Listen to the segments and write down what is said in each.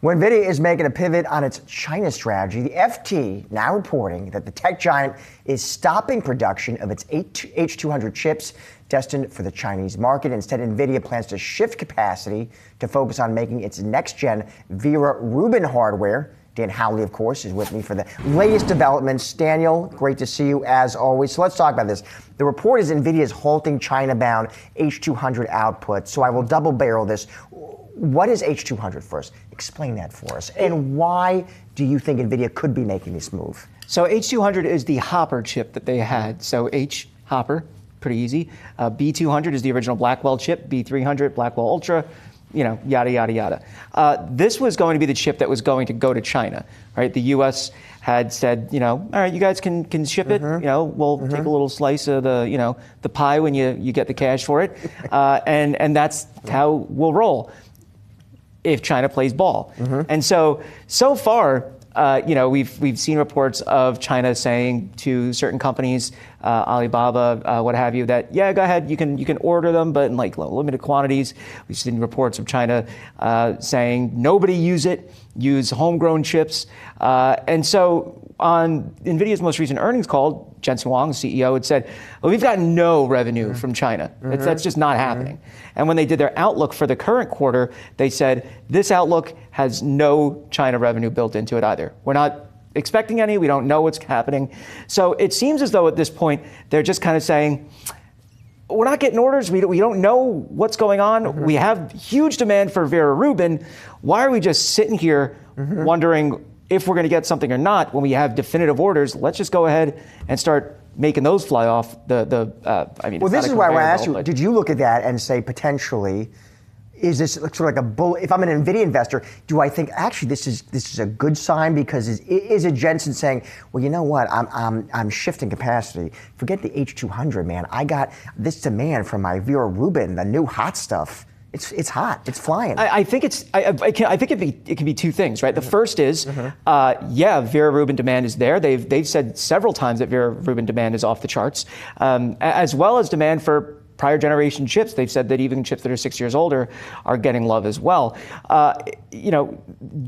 Well, Nvidia is making a pivot on its China strategy. The FT now reporting that the tech giant is stopping production of its H200 chips destined for the Chinese market. Instead, Nvidia plans to shift capacity to focus on making its next-gen Vera Rubin hardware. Dan Howley, of course, is with me for the latest developments. Daniel, great to see you as always. So let's talk about this. The report is Nvidia is halting China-bound H200 output. So I will double barrel this. What is H200 first? Explain that for us. And why do you think Nvidia could be making this move? So H200 is the Hopper chip that they had. So H, Hopper, pretty easy. B200 is the original Blackwell chip. B300, Blackwell Ultra, yada, yada, yada. This was going to be the chip that was going to go to China, right? The U.S. had said, all right, you guys can ship it. We'll take a little slice of the pie when you get the cash for it. And that's how we'll roll if China plays ball. And so far, we've seen reports of China saying to certain companies, Alibaba, what have you, that yeah, go ahead, you can order them, but in like limited quantities. We've seen reports of China saying nobody use it, use homegrown chips. And so on Nvidia's most recent earnings call, Jensen Huang, the CEO, had said, well, we've got no revenue from China. That's just not happening. And when they did their outlook for the current quarter, they said, this outlook has no China revenue built into it either. We're not expecting any. We don't know what's happening. So it seems as though at this point, they're just kind of saying, we're not getting orders. We don't know what's going on. We have huge demand for Vera Rubin. Why are we just sitting here wondering if we're going to get something or not when we have definitive orders? Let's just go ahead and start making those fly off well, this is why I want to ask you, did you look at that and say potentially, is this sort of like a bull? If I'm an Nvidia investor, do I think actually this is a good sign? Because is it Jensen saying, well, you know what, I'm shifting capacity. Forget the H200, man. I got this demand from my Vera Rubin, the new hot stuff. It's hot. It's flying. I think it can be two things, right? The first is, Vera Rubin demand is there. They've said several times that Vera Rubin demand is off the charts, as well as demand for prior generation chips. They've said that even chips that are 6 years older are getting love as well.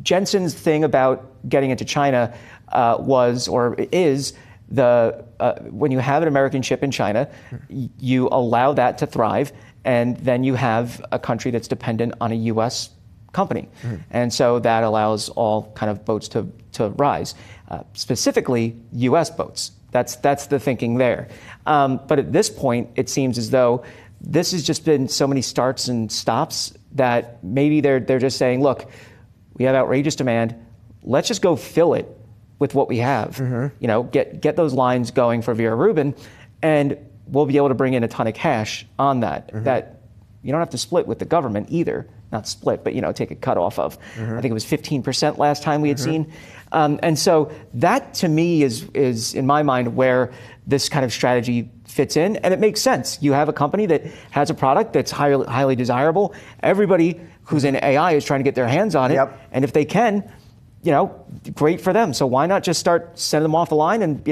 Jensen's thing about getting into China is when you have an American chip in China, you allow that to thrive. And then you have a country that's dependent on a U.S. company. And so that allows all kind of boats to rise, specifically U.S. boats. That's the thinking there. But at this point, it seems as though this has just been so many starts and stops that maybe they're just saying, look, we have outrageous demand. Let's just go fill it with what we have. Get those lines going for Vera Rubin, and we'll be able to bring in a ton of cash on that. That you don't have to split with the government either. Not split, but take a cut off of. I think it was 15% last time we had seen. And so that to me is in my mind where this kind of strategy fits in, and it makes sense. You have a company that has a product that's highly desirable. Everybody who's in AI is trying to get their hands on it, and if they can, great for them. So why not just start sending them off the line, and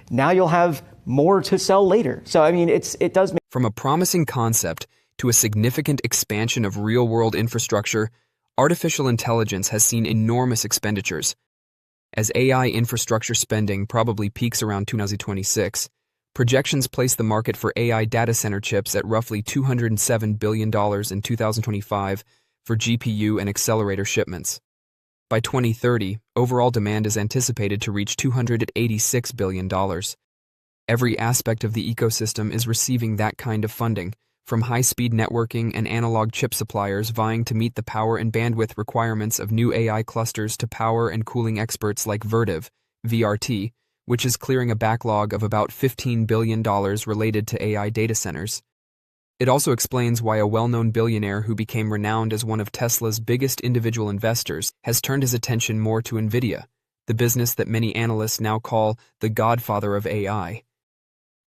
now you'll have more to sell later. So I mean, it does make. From a promising concept to a significant expansion of real-world infrastructure, artificial intelligence has seen enormous expenditures. As AI infrastructure spending probably peaks around 2026, projections place the market for AI data center chips at roughly $207 billion in 2025 for GPU and accelerator shipments. By 2030, overall demand is anticipated to reach $286 billion. Every aspect of the ecosystem is receiving that kind of funding, from high-speed networking and analog chip suppliers vying to meet the power and bandwidth requirements of new AI clusters to power and cooling experts like Vertiv, VRT, which is clearing a backlog of about $15 billion related to AI data centers. It also explains why a well-known billionaire who became renowned as one of Tesla's biggest individual investors has turned his attention more to Nvidia, the business that many analysts now call the godfather of AI.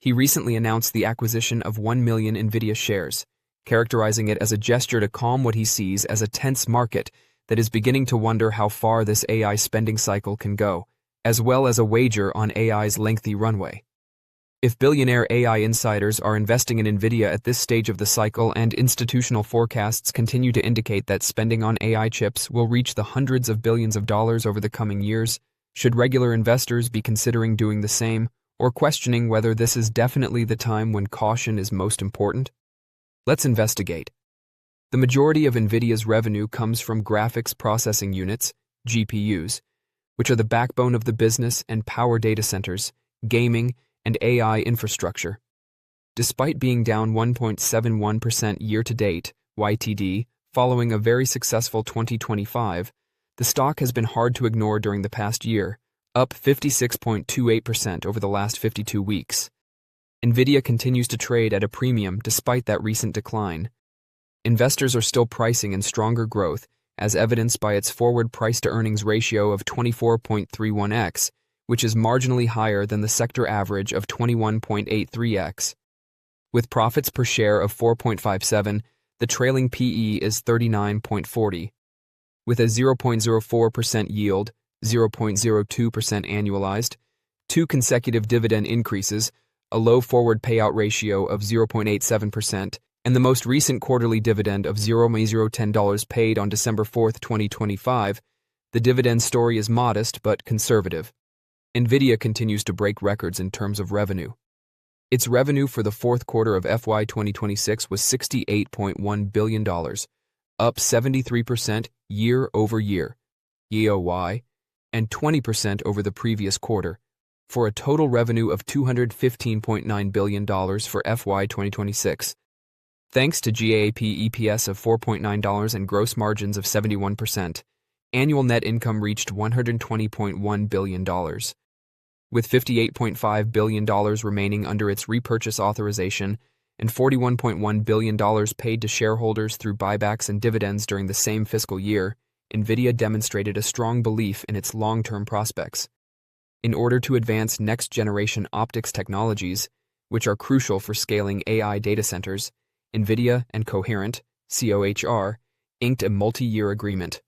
He recently announced the acquisition of 1 million Nvidia shares, characterizing it as a gesture to calm what he sees as a tense market that is beginning to wonder how far this AI spending cycle can go, as well as a wager on AI's lengthy runway. If billionaire AI insiders are investing in Nvidia at this stage of the cycle and institutional forecasts continue to indicate that spending on AI chips will reach the hundreds of billions of dollars over the coming years, should regular investors be considering doing the same or questioning whether this is definitely the time when caution is most important? Let's investigate. The majority of Nvidia's revenue comes from graphics processing units, GPUs, which are the backbone of the business and power data centers, gaming, and AI infrastructure. Despite being down 1.71% year-to-date, YTD, following a very successful 2025, the stock has been hard to ignore during the past year, up 56.28% over the last 52 weeks. Nvidia continues to trade at a premium despite that recent decline. Investors are still pricing in stronger growth, as evidenced by its forward price-to-earnings ratio of 24.31x, which is marginally higher than the sector average of 21.83x. With profits per share of 4.57, the trailing PE is 39.40. With a 0.04% yield, 0.02% annualized, 2 consecutive dividend increases, a low forward payout ratio of 0.87%, and the most recent quarterly dividend of $0.010 paid on December 4, 2025, the dividend story is modest but conservative. Nvidia continues to break records in terms of revenue. Its revenue for the fourth quarter of FY 2026 was $68.1 billion, up 73% year-over-year, YoY, and 20% over the previous quarter, for a total revenue of $215.9 billion for FY 2026. Thanks to GAAP EPS of $4.9 and gross margins of 71%, annual net income reached $120.1 billion. With $58.5 billion remaining under its repurchase authorization and $41.1 billion paid to shareholders through buybacks and dividends during the same fiscal year, Nvidia demonstrated a strong belief in its long-term prospects. In order to advance next-generation optics technologies, which are crucial for scaling AI data centers, Nvidia and Coherent, COHR, inked a multi-year agreement.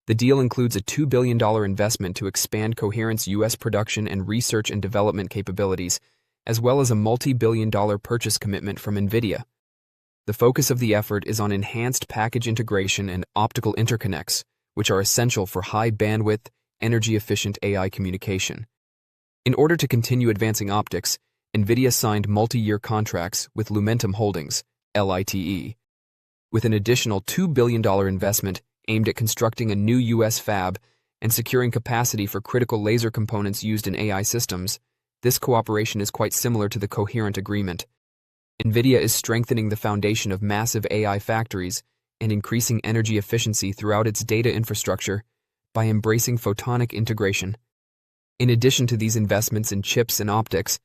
The deal includes a $2 billion investment to expand Coherent's U.S. production and research and development capabilities, as well as a multi-billion-dollar purchase commitment from Nvidia. The focus of the effort is on enhanced package integration and optical interconnects, which are essential for high-bandwidth, energy-efficient AI communication. In order to continue advancing optics, Nvidia signed multi-year contracts with Lumentum Holdings, LITE, with an additional $2 billion investment aimed at constructing a new U.S. fab and securing capacity for critical laser components used in AI systems. This cooperation is quite similar to the Coherent agreement. Nvidia is strengthening the foundation of massive AI factories and increasing energy efficiency throughout its data infrastructure by embracing photonic integration. In addition to these investments in chips and optics,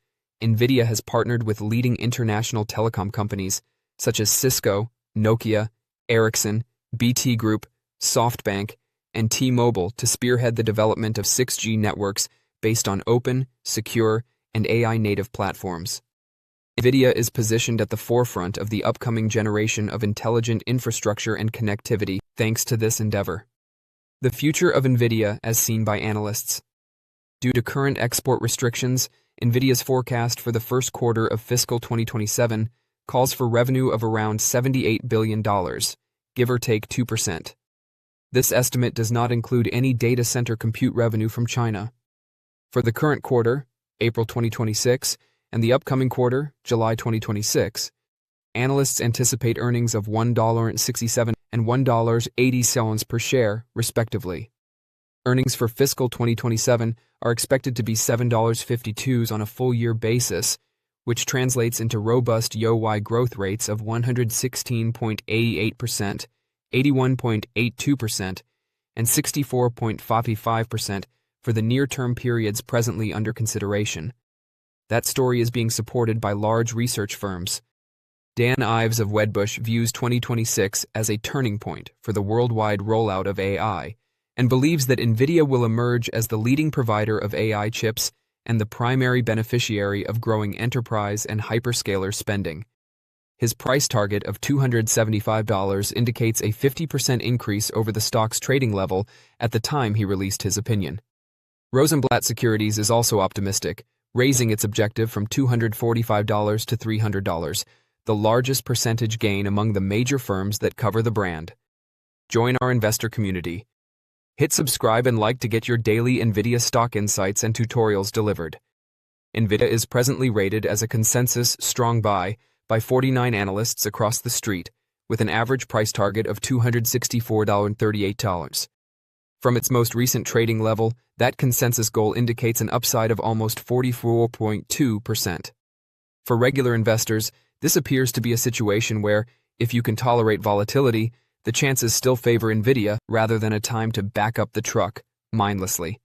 Nvidia has partnered with leading international telecom companies such as Cisco, Nokia, Ericsson, BT Group, SoftBank, and T-Mobile to spearhead the development of 6G networks based on open, secure, and AI-native platforms. Nvidia is positioned at the forefront of the upcoming generation of intelligent infrastructure and connectivity thanks to this endeavor. The future of Nvidia as seen by analysts. Due to current export restrictions, Nvidia's forecast for the first quarter of fiscal 2027 calls for revenue of around $78 billion, give or take 2%. This estimate does not include any data center compute revenue from China. For the current quarter, April 2026, and the upcoming quarter, July 2026, analysts anticipate earnings of $1.67 and $1.80 per share, respectively. Earnings for fiscal 2027 are expected to be $7.52 on a full-year basis, which translates into robust YoY growth rates of 116.88%, 81.82%, and 64.55% for the near-term periods presently under consideration. That story is being supported by large research firms. Dan Ives of Wedbush views 2026 as a turning point for the worldwide rollout of AI and believes that Nvidia will emerge as the leading provider of AI chips and the primary beneficiary of growing enterprise and hyperscaler spending. His price target of $275 indicates a 50% increase over the stock's trading level at the time he released his opinion. Rosenblatt Securities is also optimistic, raising its objective from $245 to $300, the largest percentage gain among the major firms that cover the brand. Join our investor community. Hit subscribe and like to get your daily Nvidia stock insights and tutorials delivered. Nvidia is presently rated as a consensus strong buy by 49 analysts across the street, with an average price target of $264.38. From its most recent trading level, that consensus goal indicates an upside of almost 44.2%. For regular investors, this appears to be a situation where, if you can tolerate volatility, the chances still favor Nvidia rather than a time to back up the truck mindlessly.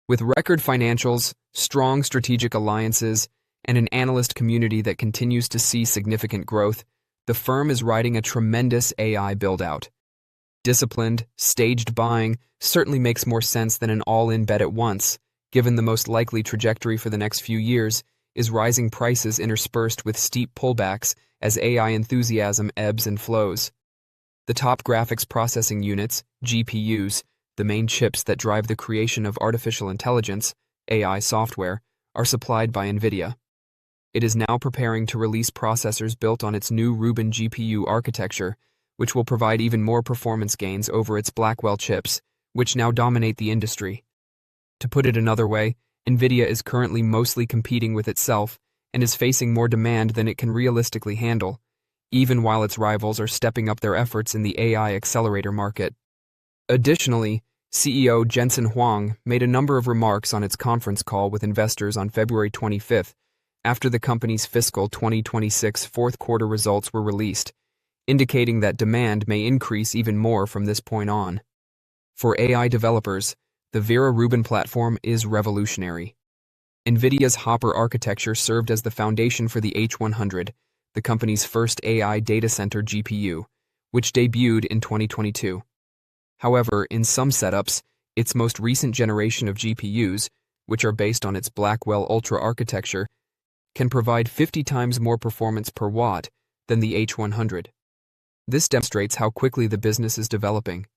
With record financials, strong strategic alliances, and an analyst community that continues to see significant growth, the firm is riding a tremendous AI build-out. Disciplined, staged buying certainly makes more sense than an all-in bet at once, given the most likely trajectory for the next few years is rising prices interspersed with steep pullbacks as AI enthusiasm ebbs and flows. The top graphics processing units, GPUs, the main chips that drive the creation of artificial intelligence, AI software, are supplied by Nvidia. It is now preparing to release processors built on its new Rubin GPU architecture, which will provide even more performance gains over its Blackwell chips, which now dominate the industry. To put it another way, Nvidia is currently mostly competing with itself and is facing more demand than it can realistically handle, even while its rivals are stepping up their efforts in the AI accelerator market. Additionally, CEO Jensen Huang made a number of remarks on its conference call with investors on February 25th, after the company's fiscal 2026 fourth quarter results were released, indicating that demand may increase even more from this point on. For AI developers, the Vera Rubin platform is revolutionary. Nvidia's Hopper architecture served as the foundation for the H100, the company's first AI data center GPU, which debuted in 2022. However, in some setups, its most recent generation of GPUs, which are based on its Blackwell Ultra architecture, can provide 50 times more performance per watt than the H100. This demonstrates how quickly the business is developing.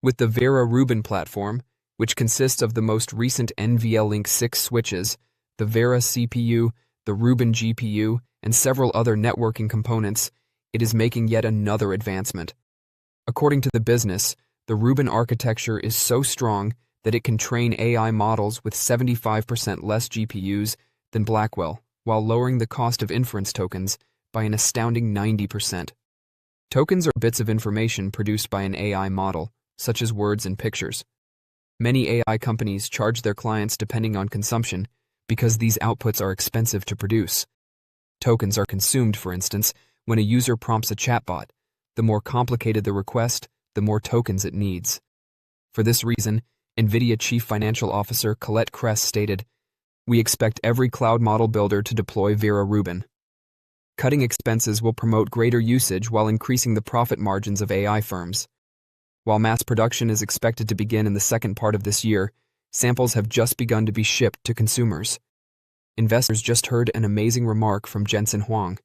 With the Vera Rubin platform, which consists of the most recent NVLink 6 switches, the Vera CPU, the Rubin GPU, and several other networking components, it is making yet another advancement. According to the business, the Rubin architecture is so strong that it can train AI models with 75% less GPUs than Blackwell, while lowering the cost of inference tokens by an astounding 90%. Tokens are bits of information produced by an AI model, such as words and pictures. Many AI companies charge their clients depending on consumption because these outputs are expensive to produce. Tokens are consumed, for instance, when a user prompts a chatbot. The more complicated the request, the more tokens it needs. For this reason, Nvidia Chief Financial Officer Colette Kress stated, "We expect every cloud model builder to deploy Vera Rubin. Cutting expenses will promote greater usage while increasing the profit margins of AI firms. While mass production is expected to begin in the second part of this year, samples have just begun to be shipped to consumers." Investors just heard an amazing remark from Jensen Huang.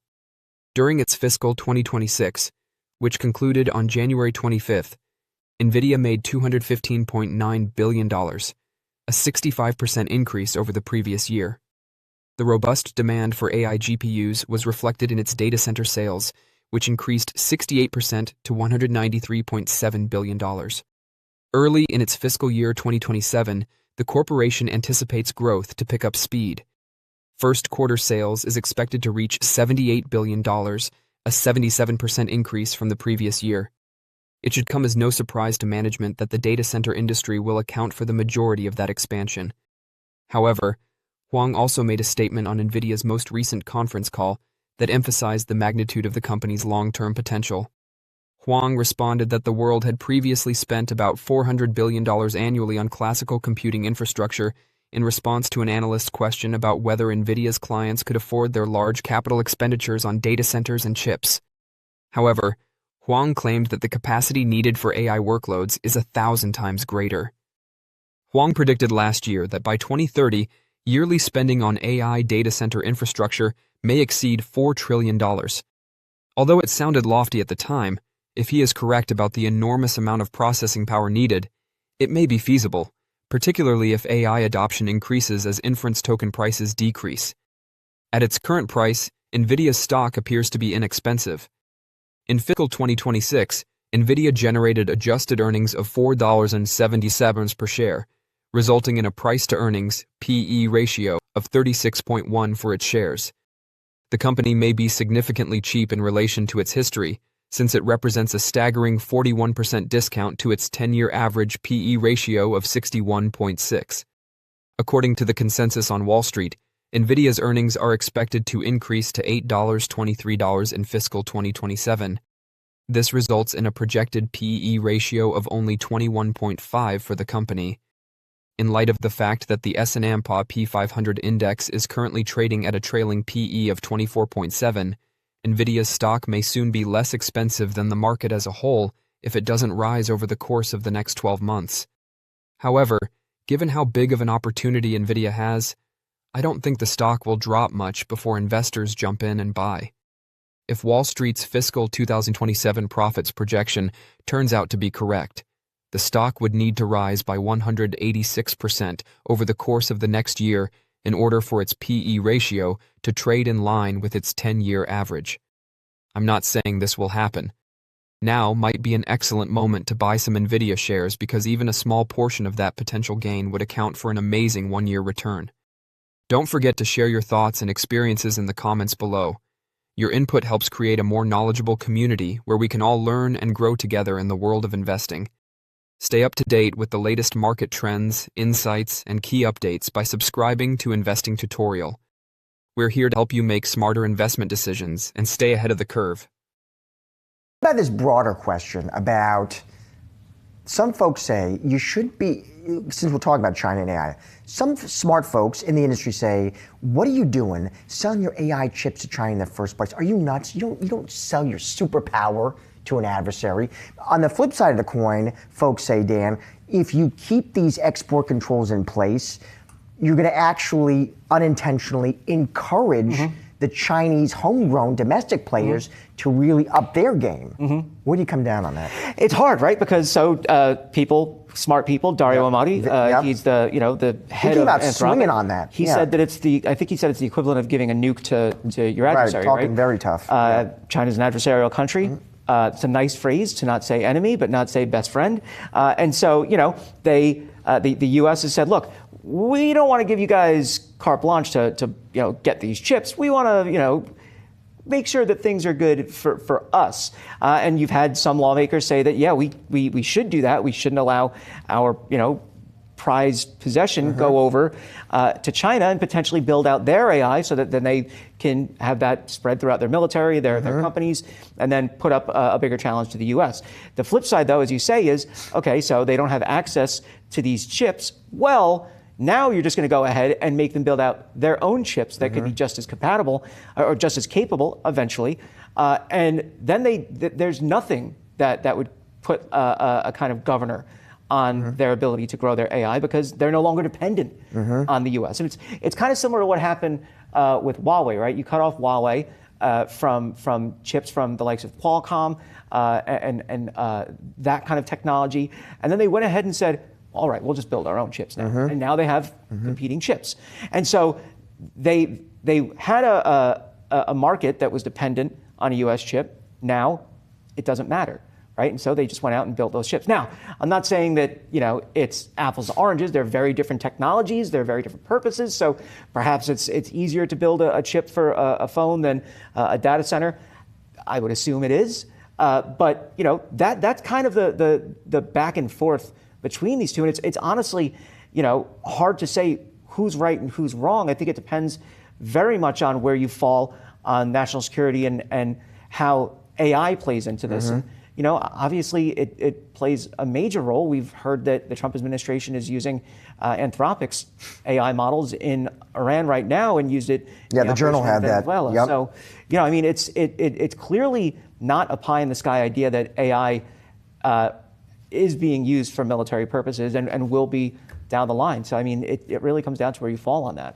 During its fiscal 2026, which concluded on January 25th, Nvidia made $215.9 billion, a 65% increase over the previous year. The robust demand for AI GPUs was reflected in its data center sales, which increased 68% to $193.7 billion. Early in its fiscal year 2027, the corporation anticipates growth to pick up speed. First quarter sales is expected to reach $78 billion, a 77% increase from the previous year. It should come as no surprise to management that the data center industry will account for the majority of that expansion. However, Huang also made a statement on Nvidia's most recent conference call that emphasized the magnitude of the company's long-term potential. Huang responded that the world had previously spent about $400 billion annually on classical computing infrastructure in response to an analyst's question about whether Nvidia's clients could afford their large capital expenditures on data centers and chips. However, Huang claimed that the capacity needed for AI workloads is 1,000 times greater. Huang predicted last year that by 2030, yearly spending on AI data center infrastructure may exceed $4 trillion. Although it sounded lofty at the time, if he is correct about the enormous amount of processing power needed, it may be feasible, particularly if AI adoption increases as inference token prices decrease. At its current price, Nvidia's stock appears to be inexpensive. In fiscal 2026, Nvidia generated adjusted earnings of $4.77 per share, resulting in a price-to-earnings (PE) ratio of 36.1 for its shares. The company may be significantly cheap in relation to its history, since it represents a staggering 41% discount to its 10-year average PE ratio of 61.6. According to the consensus on Wall Street, Nvidia's earnings are expected to increase to $8.23 in fiscal 2027. This results in a projected PE ratio of only 21.5 for the company. In light of the fact that the S&P P500 index is currently trading at a trailing PE of 24.7, Nvidia's stock may soon be less expensive than the market as a whole if it doesn't rise over the course of the next 12 months. However, given how big of an opportunity Nvidia has, I don't think the stock will drop much before investors jump in and buy. If Wall Street's fiscal 2027 profits projection turns out to be correct, the stock would need to rise by 186% over the course of the next year in order for its PE ratio to trade in line with its 10-year average. I'm not saying this will happen. Now might be an excellent moment to buy some Nvidia shares because even a small portion of that potential gain would account for an amazing one-year return. Don't forget to share your thoughts and experiences in the comments below. Your input helps create a more knowledgeable community where we can all learn and grow together in the world of investing. Stay up to date with the latest market trends, insights, and key updates by subscribing to Investing Tutorial. We're here to help you make smarter investment decisions and stay ahead of the curve. About this broader question about some folks say you should be, since we're talking about China and AI, some smart folks in the industry say, what are you doing selling your AI chips to China in the first place? Are you nuts? You don't sell your superpower to an adversary. On the flip side of the coin, folks say, Dan, if you keep these export controls in place, you're going to actually unintentionally encourage the Chinese homegrown domestic players to really up their game. Where do you come down on that? It's hard, right? Because smart people, Dario Amati, he's the head of Anthropic. Swinging on that. He said that I think he said it's the equivalent of giving a nuke to your adversary, right? Talking very tough. China's an adversarial country. It's a nice phrase to not say enemy, but not say best friend. And so, the U.S. has said, look, we don't want to give you guys carte blanche to get these chips. We want to, make sure that things are good for us. And you've had some lawmakers say that, yeah, we should do that. We shouldn't allow our, prized possession go over to China and potentially build out their AI so that then they can have that spread throughout their military, their companies, and then put up a bigger challenge to the U.S. The flip side, though, as you say, is, okay, so they don't have access to these chips. Well, now you're just going to go ahead and make them build out their own chips that could be just as compatible or just as capable eventually. And then there's nothing that would put a kind of governor on their ability to grow their AI because they're no longer dependent on the U.S. And it's kind of similar to what happened with Huawei, right? You cut off Huawei from chips from the likes of Qualcomm and that kind of technology. And then they went ahead and said, all right, we'll just build our own chips now. And now they have competing chips. And so they had a market that was dependent on a U.S. chip. Now it doesn't matter, right? And so they just went out and built those chips. Now, I'm not saying that, it's apples to oranges. They're very different technologies. They're very different purposes. So perhaps it's easier to build a chip for a phone than a data center. I would assume it is. But, that's kind of the back and forth between these two. And it's honestly, hard to say who's right and who's wrong. I think it depends very much on where you fall on national security and how AI plays into this. And, obviously it plays a major role. We've heard that the Trump administration is using Anthropic's AI models in Iran right now and used it. Yeah, the Journal had that. Yep. So, it's clearly not a pie in the sky idea that AI is being used for military purposes and will be down the line. So, it really comes down to where you fall on that.